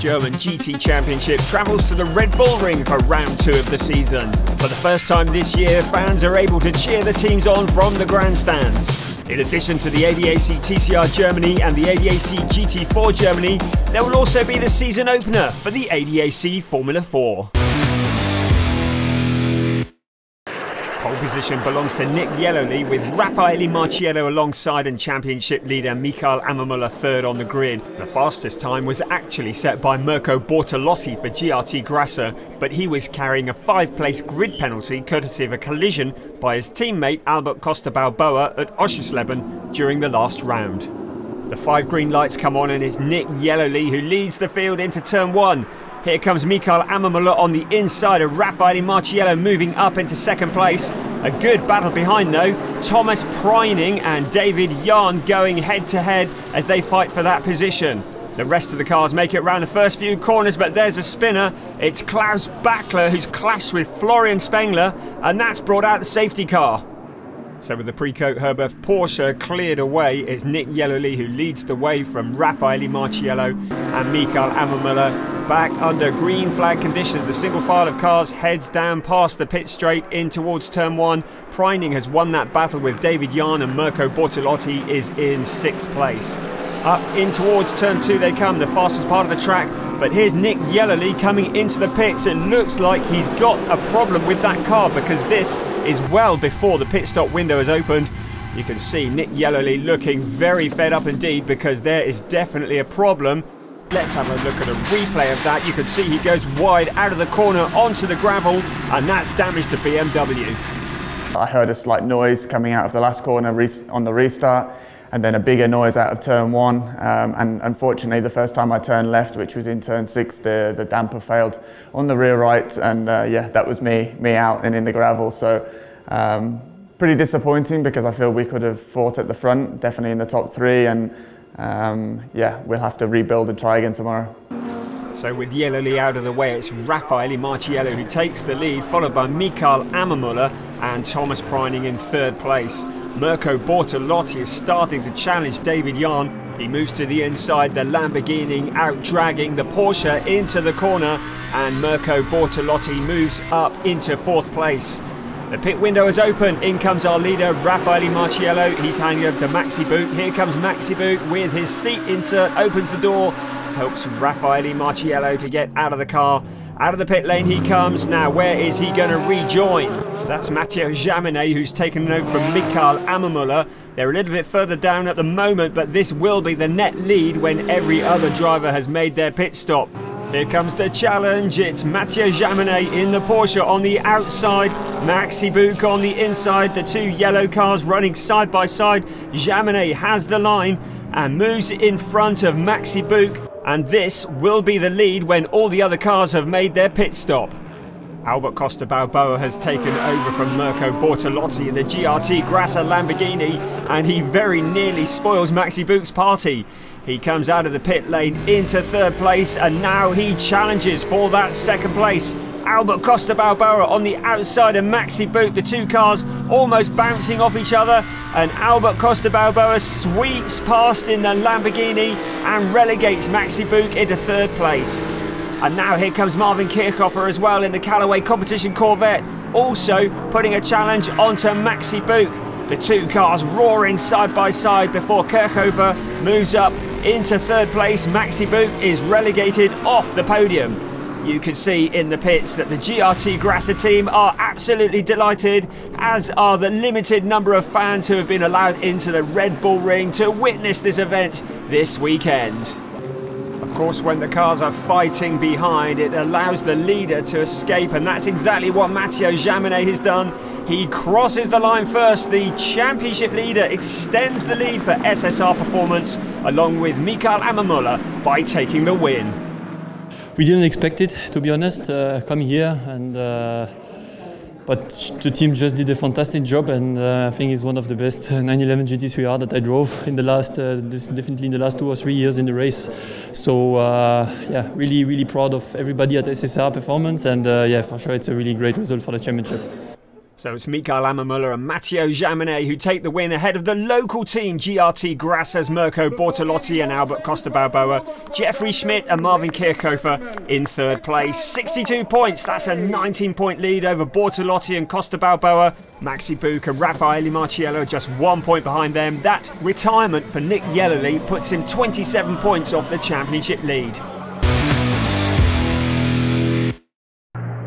German GT Championship travels to the Red Bull Ring for round 2 of the season. For the first time this year, fans are able to cheer the teams on from the grandstands. In addition to the ADAC TCR Germany and the ADAC GT4 Germany, there will also be the season opener for the ADAC Formula 4. Pole position belongs to Nick Yellowly, with Raffaele Marciello alongside and championship leader Mikael Ammermuller third on the grid. The fastest time was actually set by Mirko Bortolotti for GRT Grasser, but he was carrying a 5-place grid penalty courtesy of a collision by his teammate Albert Costa Balboa at Oschersleben during the last round. The 5 green lights come on and it's Nick Yellowly who leads the field into turn 1. Here comes Mikael Ammermuller on the inside of Raffaele Marciello moving up into second place. A good battle behind though. Thomas Preining and David Jahn going head to head as they fight for that position. The rest of the cars make it round the first few corners, but there's a spinner. It's Klaus Bachler who's clashed with Florian Spengler, and that's brought out the safety car. So with the pre-coat Herberth Porsche cleared away, it's Nick Yellowly who leads the way from Raffaele Marciello and Mikael Ammermuller. Back under green flag conditions, the single file of cars heads down past the pit straight in towards turn 1. Preining has won that battle with David Jahn, and Mirko Bortolotti is in 6th place. Up in towards turn 2 they come, the fastest part of the track. But here's Nick Yellowly coming into the pits. It looks like he's got a problem with that car because this is well before the pit stop window has opened. You can see Nick Yellowly looking very fed up indeed because there is definitely a problem. Let's have a look at a replay of that. You can see he goes wide out of the corner onto the gravel, and that's damaged the BMW. I heard a slight noise coming out of the last corner on the restart, and then a bigger noise out of turn 1. And unfortunately, the first time I turned left, which was in turn 6, the damper failed on the rear right, and yeah, that was me out and in the gravel. So pretty disappointing because I feel we could have fought at the front, definitely in the top 3, and yeah, we'll have to rebuild and try again tomorrow. So with Yellowly out of the way, it's Raffaele Marciello who takes the lead, followed by Mikael Ammermuller and Thomas Preining in 3rd place. Mirko Bortolotti is starting to challenge David Jahn. He moves to the inside, the Lamborghini out dragging the Porsche into the corner, and Mirko Bortolotti moves up into 4th place. The pit window is open. In comes our leader, Raffaele Marciello. He's handing over to Maxi Boot. Here comes Maxi Boot with his seat insert, opens the door, helps Raffaele Marciello to get out of the car. Out of the pit lane he comes. Now where is he going to rejoin? That's Matteo Jaminet who's taken a note from Mikael Ammermuller. They're a little bit further down at the moment, but this will be the net lead when every other driver has made their pit stop. Here comes the challenge. It's Matteo Jaminet in the Porsche on the outside, Maxi Book on the inside, the 2 yellow cars running side by side. Jaminet has the line and moves in front of Maxi Book, and this will be the lead when all the other cars have made their pit stop. Albert Costa Balboa has taken over from Mirko Bortolotti in the GRT Grasser Lamborghini, and he very nearly spoils Maxi Book's party. He comes out of the pit lane into 3rd place, and now he challenges for that 2nd place. Albert Costa Balboa on the outside of Maxi Book, the 2 cars almost bouncing off each other, and Albert Costa Balboa sweeps past in the Lamborghini and relegates Maxi Book into 3rd place. And now here comes Marvin Kirchhofer as well in the Callaway Competition Corvette, also putting a challenge onto Maxi Book. The 2 cars roaring side by side before Kirchhofer moves up into 3rd place. Maxi Book is relegated off the podium. You can see in the pits that the GRT Grasser team are absolutely delighted, as are the limited number of fans who have been allowed into the Red Bull Ring to witness this event this weekend. Of course, when the cars are fighting behind, it allows the leader to escape, and that's exactly what Matteo Jaminet has done. He crosses the line first. The championship leader extends the lead for SSR Performance, along with Mikael Ammermuller, by taking the win. We didn't expect it, to be honest, coming here, and but the team just did a fantastic job, and I think it's one of the best 911 GT3R that I drove in the last, definitely in the last 2 or 3 years in the race. So yeah, really proud of everybody at SSR Performance, and yeah, for sure it's a really great result for the championship. So it's Mikael Ammermuller and Matteo Jaminet who take the win ahead of the local team GRT Grasser's Mirko Bortolotti and Albert Costa Balboa. Jeffrey Schmidt and Marvin Kirchhofer in third place. 62 points, that's a 19-point lead over Bortolotti and Costa Balboa. Maxi Buch and Raffaele Marciello just 1 point behind them. That retirement for Nick Yellerly puts him 27 points off the championship lead.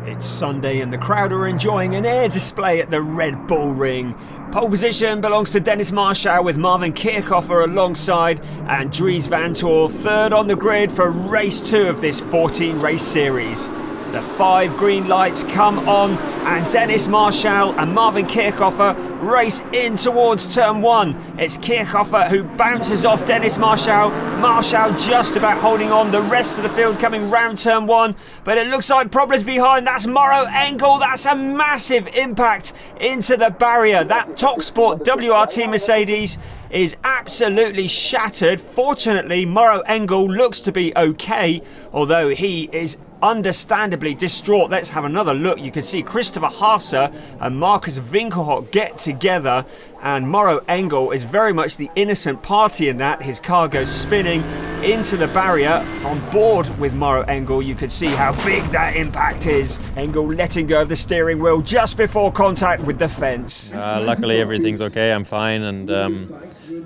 It's Sunday and the crowd are enjoying an air display at the Red Bull Ring. Pole position belongs to Dennis Marshall with Marvin Kirchhofer alongside, and Dries Van Tor third on the grid for race 2 of this 14-race series. The 5 green lights come on and Dennis Marshall and Marvin Kirchhofer race in towards turn 1. It's Kirchhofer who bounces off Dennis Marshall. Marshall just about holding on, the rest of the field coming round turn 1. But it looks like problems behind. That's Mauro Engel. That's a massive impact into the barrier. That TalkSport WRT Mercedes is absolutely shattered. Fortunately, Mauro Engel looks to be okay, although he is understandably distraught. Let's have another look. You can see Christopher Haase and Marcus Winkelhock get together, and Mauro Engel is very much the innocent party in that. His car goes spinning into the barrier. On board with Mauro Engel, you can see how big that impact is. Engel letting go of the steering wheel just before contact with the fence. Luckily everything's okay, I'm fine, and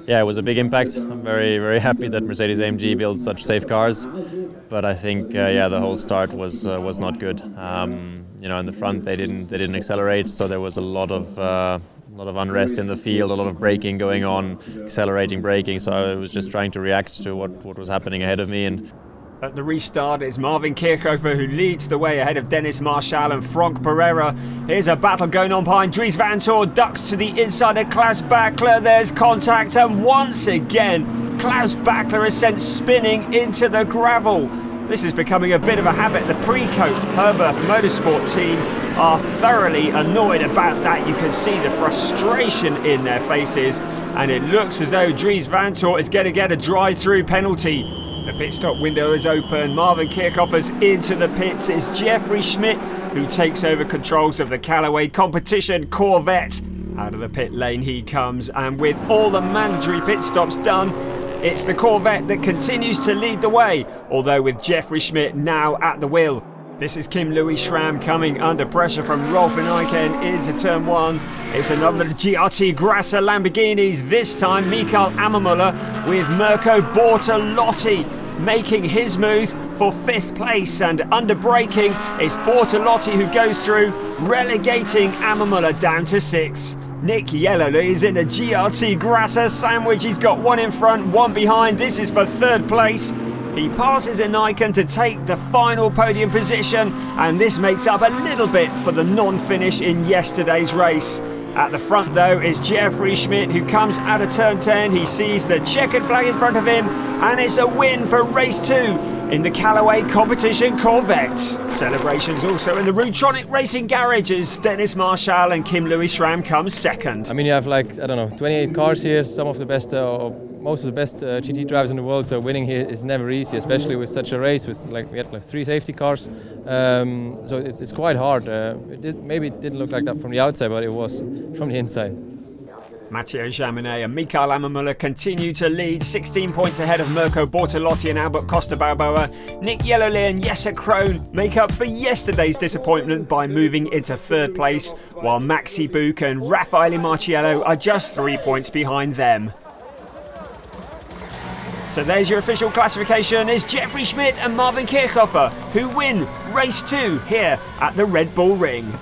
yeah, it was a big impact. I'm very, very happy that Mercedes-AMG builds such safe cars, but I think yeah, the whole start was not good. You know, in the front they didn't accelerate, so there was a lot of unrest in the field, a lot of braking going on, accelerating, braking. So I was just trying to react to what was happening ahead of me. And at the restart, it's Marvin Kirchhofer who leads the way ahead of Dennis Marshall and Franck Pereira. Here's a battle going on behind. Dries Van Tor ducks to the inside of Klaus Bachler. There's contact, and once again, Klaus Bachler is sent spinning into the gravel. This is becoming a bit of a habit. The pre-coat Herbert Motorsport team are thoroughly annoyed about that. You can see the frustration in their faces, and it looks as though Dries Van Tor is going to get a drive-through penalty. The pit stop window is open. Marvin Kirchhofer's into the pits. It's Jeffrey Schmidt who takes over controls of the Callaway competition Corvette. Out of the pit lane he comes, and with all the mandatory pit stops done, it's the Corvette that continues to lead the way, although with Jeffrey Schmidt now at the wheel. This is Kim Louis Schramm coming under pressure from Rolf Eichen into turn 1. It's another GRT Grasser Lamborghinis, this time Mikael Ammermuller with Mirko Bortolotti making his move for 5th place, and under braking it's Bortolotti who goes through, relegating Ammermuller down to 6th. Nick Yellerly is in a GRT Grasser sandwich. He's got 1 in front, 1 behind. This is for 3rd place. He passes Eichen to take the final podium position, and this makes up a little bit for the non-finish in yesterday's race. At the front though is Jeffrey Schmidt who comes out of turn 10. He sees the checkered flag in front of him, and it's a win for race 2 in the Callaway competition Corvette. Celebrations also in the Rutronic Racing Garage as Dennis Marshall and Kim Louis Schramm come 2nd. I mean, you have like, I don't know, 28 cars here, some of the best, most of the best GT drivers in the world, so winning here is never easy, especially with such a race. With we had like 3 safety cars, so it's quite hard. Maybe it didn't look like that from the outside, but it was from the inside. Matteo Jaminet and Mikael Ammermuller continue to lead, 16 points ahead of Mirko Bortolotti and Albert Costa Balboa. Nick Yellerly and Jesse Krohn make up for yesterday's disappointment by moving into 3rd place, while Maxi Buch and Raffaele Marciello are just 3 points behind them. So there's your official classification. It's Jeffrey Schmidt and Marvin Kirchhofer who win race 2 here at the Red Bull Ring.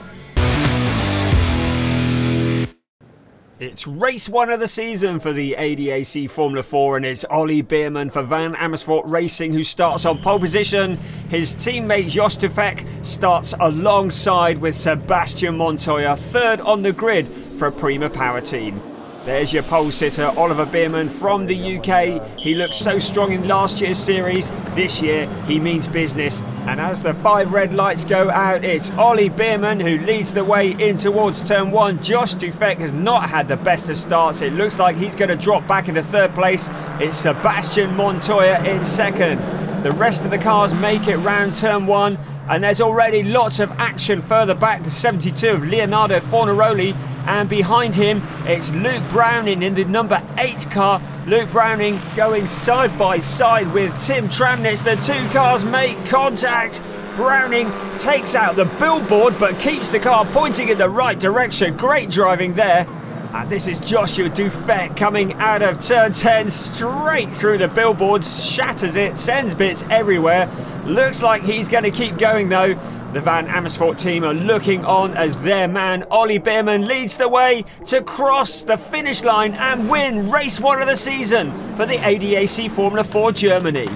It's race 1 of the season for the ADAC Formula 4, and it's Ollie Beerman for Van Amersfoort Racing who starts on pole position. His teammate Jos Tufek starts alongside with Sebastian Montoya, 3rd on the grid for a Prima Power team. There's your pole sitter, Oliver Beerman from the UK. He looked so strong in last year's series. This year, he means business. And as the 5 red lights go out, it's Ollie Beerman who leads the way in towards turn 1. Jos Tufek has not had the best of starts. It looks like he's going to drop back into 3rd place. It's Sebastian Montoya in 2nd. The rest of the cars make it round turn 1. And there's already lots of action further back, the 72 of Leonardo Fornaroli, and behind him it's Luke Browning in the number 8 car. Luke Browning going side by side with Tim Tramnitz. The two cars make contact. Browning takes out the billboard but keeps the car pointing in the right direction. Great driving there. And this is Joshua Dufett coming out of turn 10 straight through the billboard, shatters it, sends bits everywhere. Looks like he's going to keep going though. The Van Amersfoort team are looking on as their man Ollie Beerman leads the way to cross the finish line and win race 1 of the season for the ADAC Formula 4 Germany.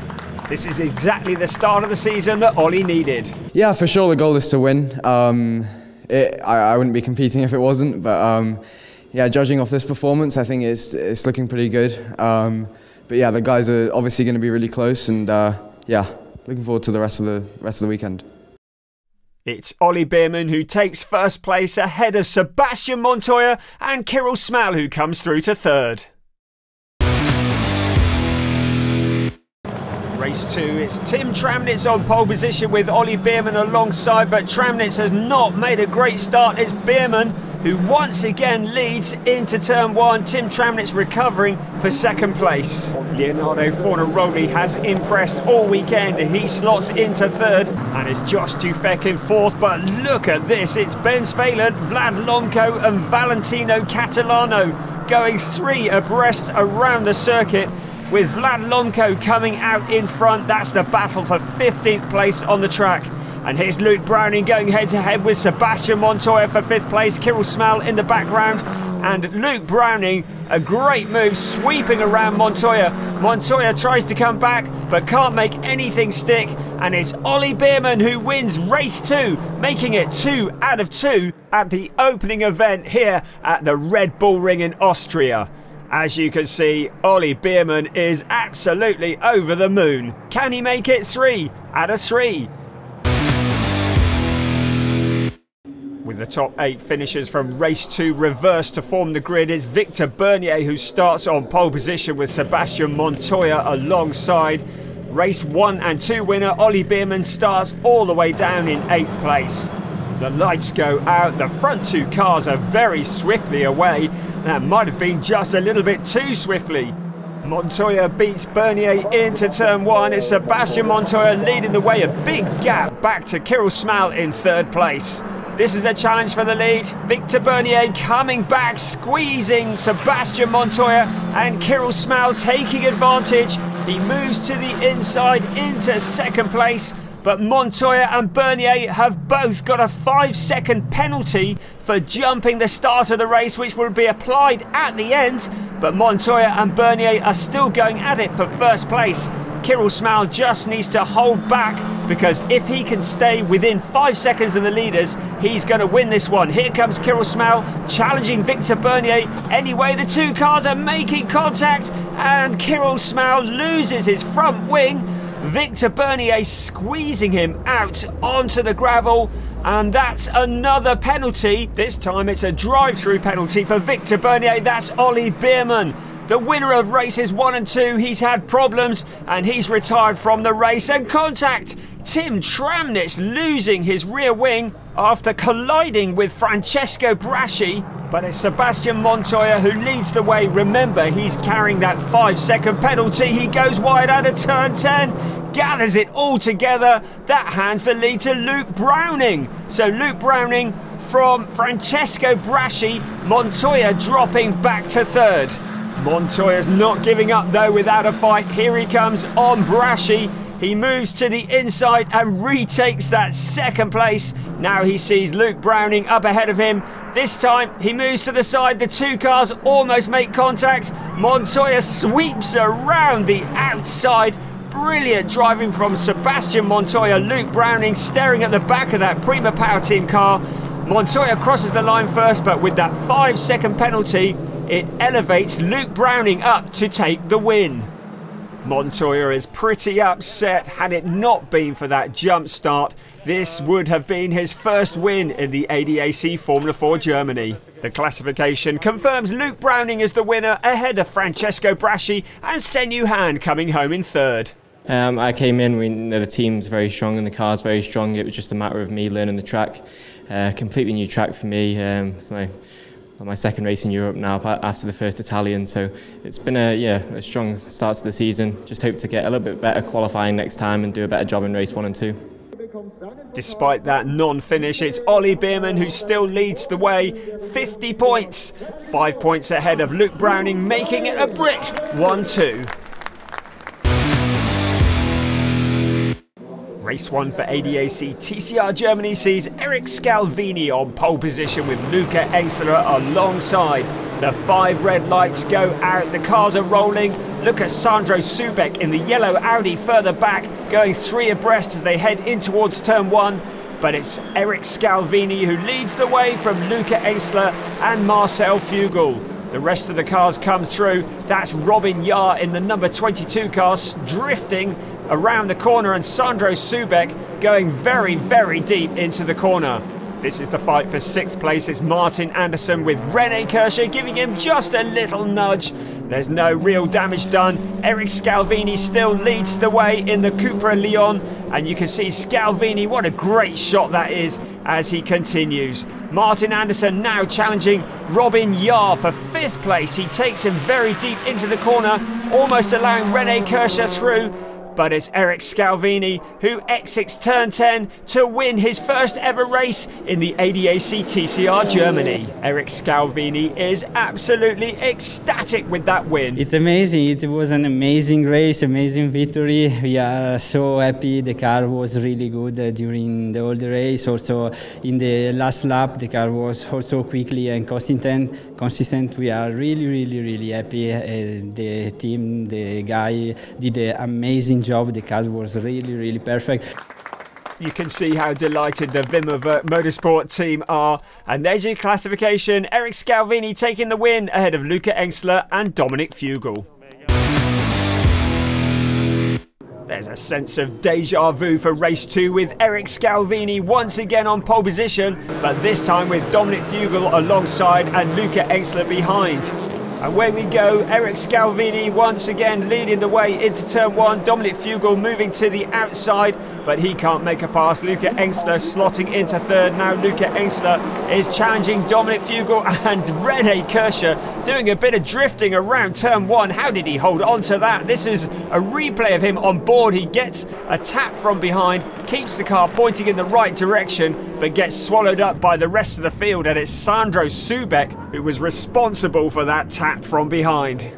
This is exactly the start of the season that Ollie needed. Yeah, for sure the goal is to win. I wouldn't be competing if it wasn't, but yeah, judging off this performance, I think it's looking pretty good. But yeah, the guys are obviously going to be really close, and yeah, looking forward to the rest of the weekend. It's Ollie Beerman who takes first place ahead of Sebastian Montoya and Kirill Smal who comes through to third. Race 2, it's Tim Tramnitz on pole position with Ollie Beerman alongside, but Tramnitz has not made a great start. It's Beerman who once again leads into turn 1. Tim Tramnitz recovering for second place. Leonardo Fornaroli has impressed all weekend. He slots into third, and it's Josh Dufett in fourth. But look at this, it's Ben Spalen, Vlad Lonko and Valentino Catalano going 3 abreast around the circuit, with Vlad Lonko coming out in front. That's the battle for 15th place on the track. And here's Luke Browning going head-to-head with Sebastian Montoya for 5th place. Kirill Smal in the background. And Luke Browning, a great move, sweeping around Montoya. Montoya tries to come back, but can't make anything stick. And it's Ollie Beerman who wins race 2, making it 2 out of 2 at the opening event here at the Red Bull Ring in Austria. As you can see, Ollie Beerman is absolutely over the moon. Can he make it 3 out of 3? With the top 8 finishers from race 2 reversed to form the grid is Victor Bernier, who starts on pole position with Sebastian Montoya alongside. Race 1 and 2 winner Ollie Beerman starts all the way down in 8th place. The lights go out, the front 2 cars are very swiftly away. That might have been just a little bit too swiftly. Montoya beats Bernier into turn 1. It's Sebastian Montoya leading the way, a big gap back to Kirill Smal in 3rd place. This is a challenge for the lead. Victor Bernier coming back, squeezing Sebastian Montoya, and Kirill Smal taking advantage. He moves to the inside into 2nd place, but Montoya and Bernier have both got a 5-second penalty for jumping the start of the race, which will be applied at the end. But Montoya and Bernier are still going at it for 1st place. Kirill Smal just needs to hold back, because if he can stay within 5 seconds of the leaders, he's going to win this one. Here comes Kirill Smal challenging Victor Bernier. Anyway, the 2 cars are making contact, and Kirill Smal loses his front wing. Victor Bernier squeezing him out onto the gravel, and that's another penalty. This time it's a drive-through penalty for Victor Bernier. That's Ollie Beerman, the winner of races 1 and 2. He's had problems and he's retired from the race. And contact, Tim Tramnitz losing his rear wing after colliding with Francesco Braschi. But it's Sebastian Montoya who leads the way. Remember, he's carrying that 5-second penalty. He goes wide out of turn 10, gathers it all together. That hands the lead to Luke Browning. So Luke Browning from Francesco Braschi, Montoya dropping back to 3rd. Montoya's not giving up though without a fight. Here he comes on Braschi. He moves to the inside and retakes that 2nd place. Now he sees Luke Browning up ahead of him. This time he moves to the side. The 2 cars almost make contact. Montoya sweeps around the outside. Brilliant driving from Sebastian Montoya. Luke Browning staring at the back of that Prima Power Team car. Montoya crosses the line first, but with that 5-second penalty, it elevates Luke Browning up to take the win. Montoya is pretty upset. Had it not been for that jump start, this would have been his first win in the ADAC Formula 4 Germany. The classification confirms Luke Browning as the winner ahead of Francesco Braschi and Senyu Han coming home in 3rd. I came in when the team's very strong and the car's very strong. It was just a matter of me learning the track. Completely new track for me. It's my second race in Europe now after the first Italian, so it's been a strong start to the season. Just hope to get a little bit better qualifying next time and do a better job in race 1 and 2. Despite that non-finish, it's Ollie Bierman who still leads the way, 50 points, 5 points ahead of Luke Browning, making it a Brit 1-2. Race 1 for ADAC TCR Germany sees Eric Scalvini on pole position with Luca Engstler alongside. The 5 red lights go out, the cars are rolling. Look at Sandro Subeck in the yellow Audi further back, going 3 abreast as they head in towards turn 1. But it's Eric Scalvini who leads the way from Luca Engstler and Marcel Fugel. The rest of the cars come through. That's Robin Jahr in the number 22 car, drifting around the corner, and Sandro Subeck going very, very deep into the corner. This is the fight for 6th place. It's Martin Andersson with René Kirscher giving him just a little nudge. There's no real damage done. Eric Scalvini still leads the way in the Cupra Leon, and you can see Scalvini, what a great shot that is as he continues. Martin Andersson now challenging Robin Jahr for 5th place. He takes him very deep into the corner, almost allowing René Kirscher through. But it's Eric Scalvini who exits turn 10 to win his first ever race in the ADAC TCR Germany. Eric Scalvini is absolutely ecstatic with that win. It's amazing. It was an amazing race, amazing victory. We are so happy. The car was really good during the whole race. Also in the last lap, the car was also quickly and consistent. We are really happy. The team, the guy did an amazing job. The car was really perfect. You can see how delighted the ADAC Motorsport team are. And there's your classification. Eric Scalvini taking the win ahead of Luca Engstler and Dominic Fugel. There's a sense of deja vu for race 2 with Eric Scalvini once again on pole position, but this time with Dominic Fugel alongside and Luca Engstler behind. And away we go, Eric Scalvini once again leading the way into turn 1. Dominic Fugel moving to the outside, but he can't make a pass. Luca Engstler slotting into 3rd. Now Luca Engstler is challenging Dominic Fugel, and René Kirscher doing a bit of drifting around turn 1. How did he hold on to that? This is a replay of him on board. He gets a tap from behind, keeps the car pointing in the right direction, but gets swallowed up by the rest of the field, and it's Sandro Subeck who was responsible for that tap from behind.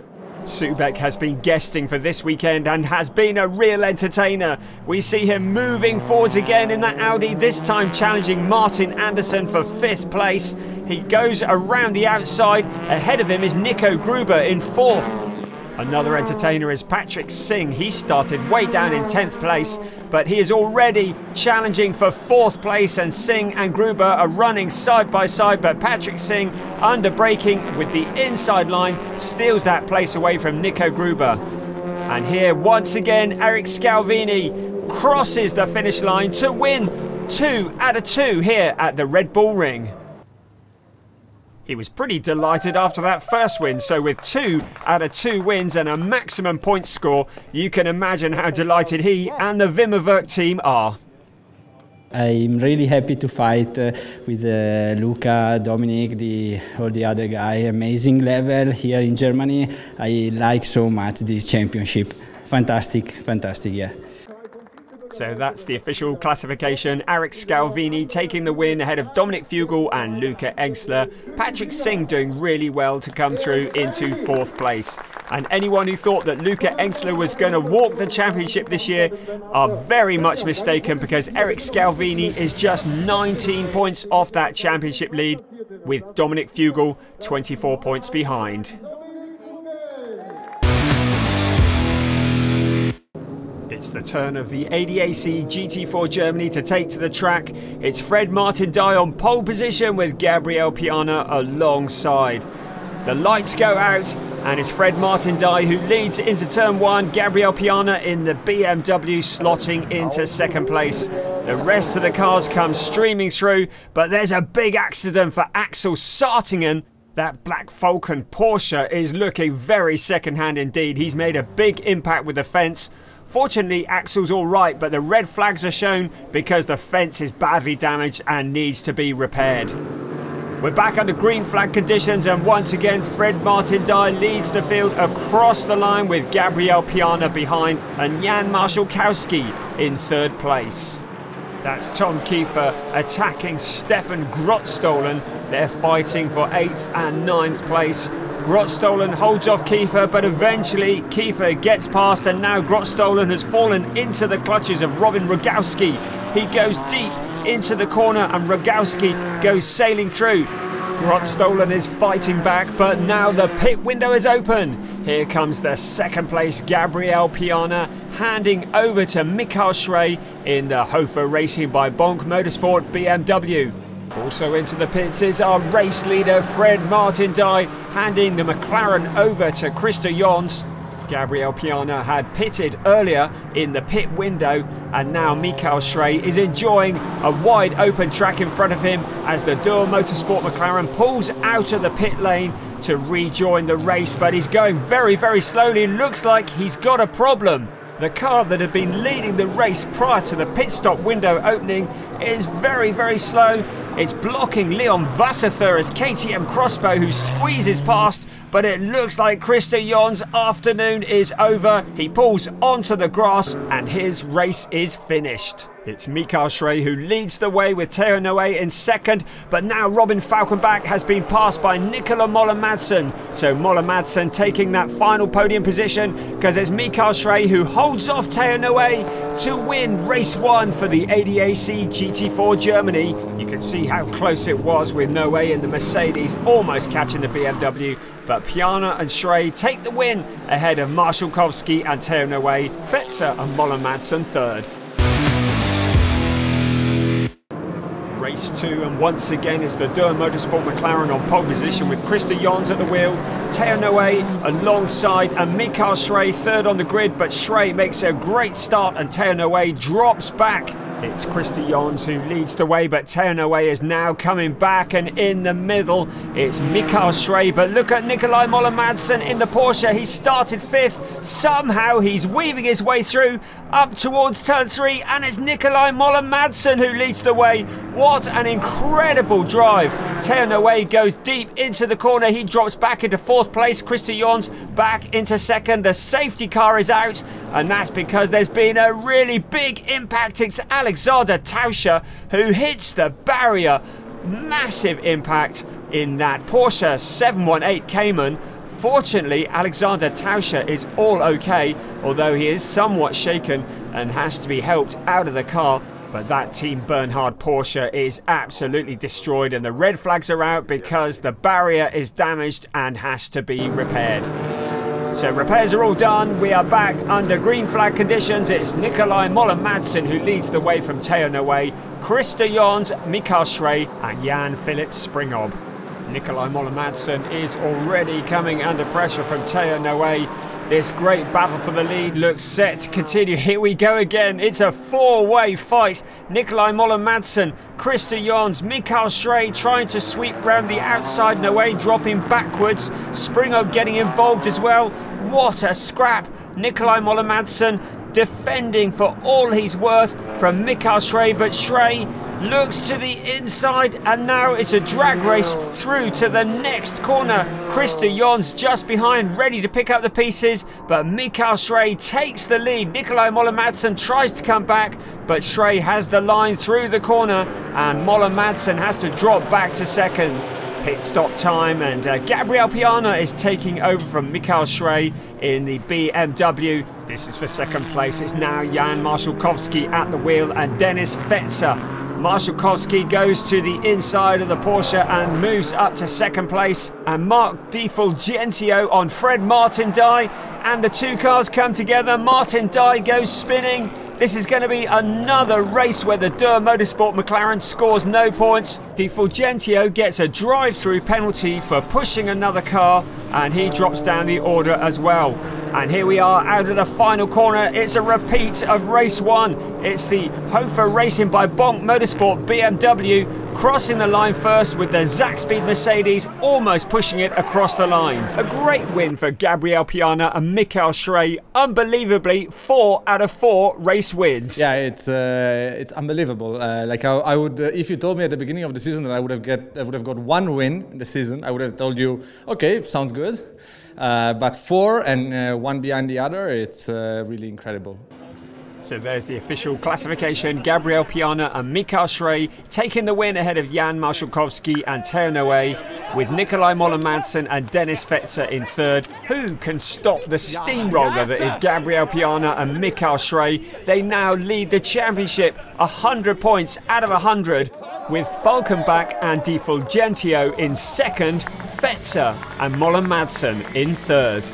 Subeck has been guesting for this weekend and has been a real entertainer. We see him moving forwards again in that Audi, this time challenging Martin Andersson for 5th place. He goes around the outside. Ahead of him is Nico Gruber in 4th. Another entertainer is Patrick Singh. He started way down in 10th place, but he is already challenging for 4th place, and Singh and Gruber are running side by side, but Patrick Singh, under braking with the inside line, steals that place away from Nico Gruber. And here once again Eric Scalvini crosses the finish line to win 2 out of 2 here at the Red Bull Ring. He was pretty delighted after that first win, so with 2 out of 2 wins and a maximum point score, you can imagine how delighted he and the ADAC team are. I'm really happy to fight with Luca, Dominic, all the other guys. Amazing level here in Germany. I like so much this championship. Fantastic, yeah. So that's the official classification. Eric Scalvini taking the win ahead of Dominic Fugel and Luca Engstler. Patrick Singh doing really well to come through into 4th place. And anyone who thought that Luca Engstler was going to walk the championship this year are very much mistaken, because Eric Scalvini is just 19 points off that championship lead, with Dominic Fugel 24 points behind. It's the turn of the ADAC GT4 Germany to take to the track. It's Fred Martindale on pole position with Gabriel Piana alongside. The lights go out, and it's Fred Martindale who leads into turn 1. Gabriel Piana in the BMW slotting into 2nd place. The rest of the cars come streaming through, but there's a big accident for Axel Sartingen. That Black Falcon Porsche is looking very second-hand indeed. He's made a big impact with the fence. Fortunately, Axel's all right, but the red flags are shown because the fence is badly damaged and needs to be repaired. We're back under green flag conditions, and once again Fred Martin-Dye leads the field across the line with Gabriel Piana behind and Jan Marszałkowski in third place. That's Tom Kiefer attacking Stefan Grotstolen. They're fighting for 8th and 9th place. Grotstolen holds off Kiefer, but eventually Kiefer gets past, and now Grotstolen has fallen into the clutches of Robin Rogowski. He goes deep into the corner and Rogowski goes sailing through. Grotstolen is fighting back, but now the pit window is open. Here comes the second place Gabriel Piana, handing over to Michael Schrey in the Hofer Racing by Bonk Motorsport BMW. Also into the pits is our race leader Fred Martin-Dye, handing the McLaren over to Christer Jons. Gabriel Piana had pitted earlier in the pit window, and now Michael Schrey is enjoying a wide open track in front of him as the ADAC Motorsport McLaren pulls out of the pit lane to rejoin the race, but he's going very, very slowly. Looks like he's got a problem. The car that had been leading the race prior to the pit stop window opening is very, very slow. It's blocking Leon Wasserthur's KTM Crossbow, who squeezes past, but it looks like Christer Jons' afternoon is over. He pulls onto the grass and his race is finished. It's Michael Schrey who leads the way with Theo Noé in second, but now Robin Falkenbach has been passed by Nicola Moller-Madsen. So Moller-Madsen taking that final podium position, because it's Michael Schrey who holds off Theo Noé to win race 1 for the ADAC GT4 Germany. You can see how close it was with Noé in the Mercedes almost catching the BMW, but Piana and Schrey take the win ahead of Marszałkowski and Theo Noé, Fetzer and Moller-Madsen third. Race 2, and once again it's the ADAC Motorsport McLaren on pole position with Christer Jons at the wheel, Theo Noé alongside and Michael Schrey third on the grid, but Schrey makes a great start and Theo Noé drops back. It's Christer Jons who leads the way, but Theo Noé is now coming back, and in the middle it's Michael Schrey, but look at Nicolai Moller-Madsen in the Porsche. He started 5th, somehow he's weaving his way through up towards turn 3, and it's Nicolai Moller-Madsen who leads the way. What an incredible drive. Theo Noé goes deep into the corner, he drops back into 4th place, Christer Jons back into 2nd. The safety car is out, and that's because there's been a really big impact. It's Alexander Tauscher who hits the barrier. Massive impact in that Porsche 718 Cayman. Fortunately, Alexander Tauscher is all okay, although he is somewhat shaken and has to be helped out of the car. But that Team Bernhard Porsche is absolutely destroyed, and the red flags are out because the barrier is damaged and has to be repaired. So repairs are all done. We are back under green flag conditions. It's Nicolai Moller-Madsen who leads the way from Theo Noé, Christer Jons, Michael Schrey and Jan Philipp Springhob. Nicolai Moller-Madsen is already coming under pressure from Theo Noé. This great battle for the lead looks set to continue. Here we go again. It's a four-way fight. Nicolai Moller-Madsen, Christer Jons, Michael Schrey trying to sweep round the outside. Noé dropping backwards. Springhob getting involved as well. What a scrap. Nicolai Moller-Madsen defending for all he's worth from Michael Schrey, but Schrey looks to the inside, and now it's a drag race through to the next corner. Christer Jons just behind, ready to pick up the pieces, but Michael Schrey takes the lead. Nicolai Moller-Madsen tries to come back, but Schrey has the line through the corner, and Moller-Madsen has to drop back to 2nd. Pit stop time, and Gabriel Piana is taking over from Michael Schrey in the BMW. This is for 2nd place. It's now Jan Marszałkowski at the wheel and Dennis Fetzer. Marszałkowski goes to the inside of the Porsche and moves up to 2nd place. And Mark Di Fulgentio on Fred Martin-Dye, and the two cars come together. Martin-Dye goes spinning. This is going to be another race where the ADAC Motorsport McLaren scores no points. Di Fulgentio gets a drive-through penalty for pushing another car, and he drops down the order as well. And here we are out of the final corner. It's a repeat of race 1. It's the Hofer Racing by Bonk Motorsport BMW crossing the line first with the Zakspeed Mercedes almost pushing it across the line. A great win for Gabriel Piana and Michael Schrey. Unbelievably, 4 out of 4 race wins. Yeah, it's unbelievable. Like I would, if you told me at the beginning of the season that I would have got 1 win in the season, I would have told you, okay, sounds good. But 4 and 1 behind the other, it's really incredible. So there's the official classification. Gabriel Piana and Michael Schrey taking the win ahead of Jan Marszalkowski and Teo Noe, with Nikolai Moller-Madsen and Dennis Fetzer in third. Who can stop the steamroller that is Gabriel Piana and Michael Schrey? They now lead the championship 100 points out of 100, with Falkenbach and Di Fulgentio in second, Fetzer and Moller-Madsen in third.